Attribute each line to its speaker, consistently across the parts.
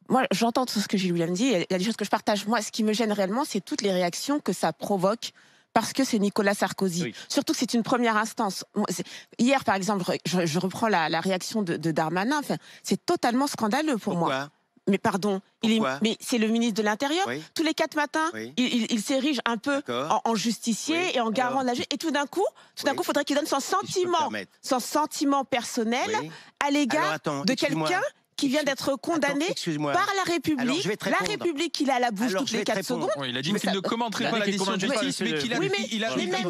Speaker 1: Moi, j'entends tout ce que Gilles William dit. Il y a des choses que je partage. Moi, ce qui me gêne réellement, c'est toutes les réactions que ça provoque parce que c'est Nicolas Sarkozy. Oui. Surtout que c'est une première instance. Hier, par exemple, je reprends la réaction de Darmanin. Enfin, c'est totalement scandaleux pour moi. Mais pardon, mais c'est le ministre de l'Intérieur. Oui. Tous les 4 matins, oui. il s'érige un peu en justicier oui. et en garant de la justice. Et tout d'un coup, il faudrait qu'il donne son sentiment personnel à l'égard de quelqu'un qui vient d'être condamné par la République. La République qu'il a à la bouche toutes les 4 secondes.
Speaker 2: Oui, il a dit qu'il ne commenterait pas la décision de justice, mais qu'il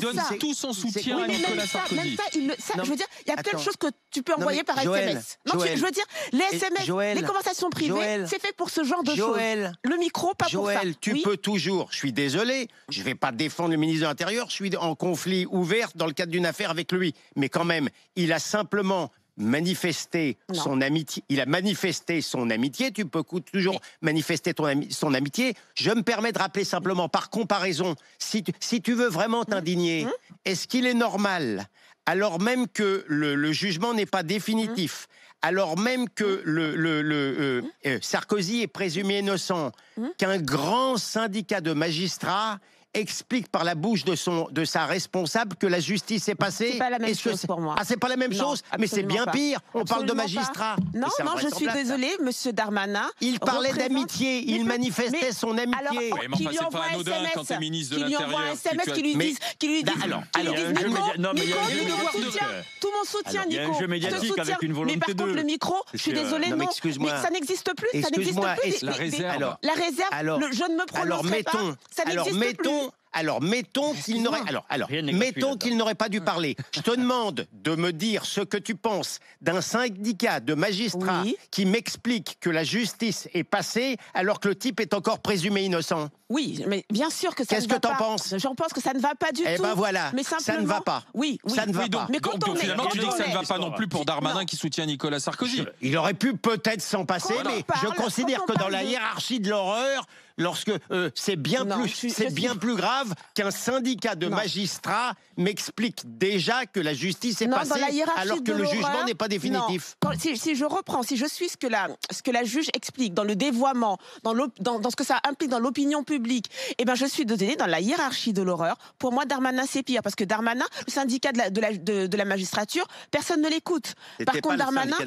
Speaker 2: donne tout son soutien à Nicolas Sarkozy.
Speaker 1: Je veux dire, il y a plein de choses que tu peux envoyer par SMS. Non, je veux dire, les SMS, les conversations privées, c'est fait pour ce genre de choses. Le micro, pas pour ça.
Speaker 3: Joël, tu peux toujours, je suis désolé, je ne vais pas défendre le ministre de l'Intérieur, je suis en conflit ouvert dans le cadre d'une affaire avec lui. Mais quand même, il a simplement son amitié. Il a manifesté son amitié. Tu peux toujours manifester son amitié. Je me permets de rappeler simplement, par comparaison, si tu veux vraiment t'indigner, est-ce qu'il est normal, alors même que le jugement n'est pas définitif, alors même que Sarkozy est présumé innocent, qu'un grand syndicat de magistrats explique par la bouche de sa responsable que la justice est passée.
Speaker 1: C'est pas la même chose pour moi.
Speaker 3: Ah, c'est pas la même chose, mais c'est bien pire. On parle de magistrats.
Speaker 1: Non, je suis désolée, monsieur Darmanin.
Speaker 3: Il parlait d'amitié, il manifestait son amitié.
Speaker 2: Alors,
Speaker 1: qu'il lui envoie un SMS,
Speaker 2: quand t'es ministre de
Speaker 1: qu'il lui envoie un SMS, qu'il lui dise, tout mon soutien, Nico.
Speaker 4: Il y a un jeu médiatique avec une volonté de...
Speaker 1: Mais par contre, le micro, je suis désolée, non. Mais ça n'existe plus, ça n'existe plus.
Speaker 2: La réserve.
Speaker 1: La réserve, je ne me prononcerai pas. Ça n'existe plus.
Speaker 3: Alors, mettons qu'il n'aurait pas dû parler. Je te demande de me dire ce que tu penses d'un syndicat de magistrats qui m'explique que la justice est passée alors que le type est encore présumé innocent.
Speaker 1: Oui, mais bien sûr que ça ne va pas.
Speaker 3: Qu'est-ce que t'en penses?
Speaker 1: J'en pense que ça ne va pas du tout.
Speaker 3: Eh ben voilà,
Speaker 1: mais simplement,
Speaker 3: ça ne va pas.
Speaker 1: Oui,
Speaker 3: ça ne va pas.
Speaker 1: Mais
Speaker 2: donc finalement, tu dis que ça ne va pas non plus pour Darmanin qui soutient Nicolas Sarkozy.
Speaker 3: Il aurait pu peut-être s'en passer, mais je considère que dans la hiérarchie de l'horreur, lorsque c'est bien plus grave qu'un syndicat de magistrats m'explique déjà que la justice est passée alors que le jugement n'est pas définitif.
Speaker 1: Si je reprends, si je suis ce que la juge explique dans le dévoiement, dans ce que ça implique dans l'opinion publique, eh ben je suis donnée dans la hiérarchie de l'horreur. Pour moi, Darmanin c'est pire parce que Darmanin, le syndicat de la magistrature, personne ne l'écoute. Par contre, Darmanin,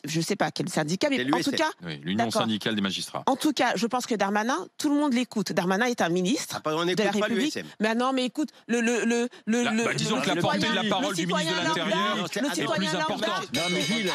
Speaker 1: je sais pas quel syndicat, mais en tout cas,
Speaker 2: l'Union syndicale des magistrats.
Speaker 1: En tout cas, je pense que Darmanin, tout le monde l'écoute. Darmanin est un ministre de la République. Mais non, mais écoute,
Speaker 2: disons que la portée de la parole du ministre de l'Intérieur est plus importante.
Speaker 4: Non, mais Gilles,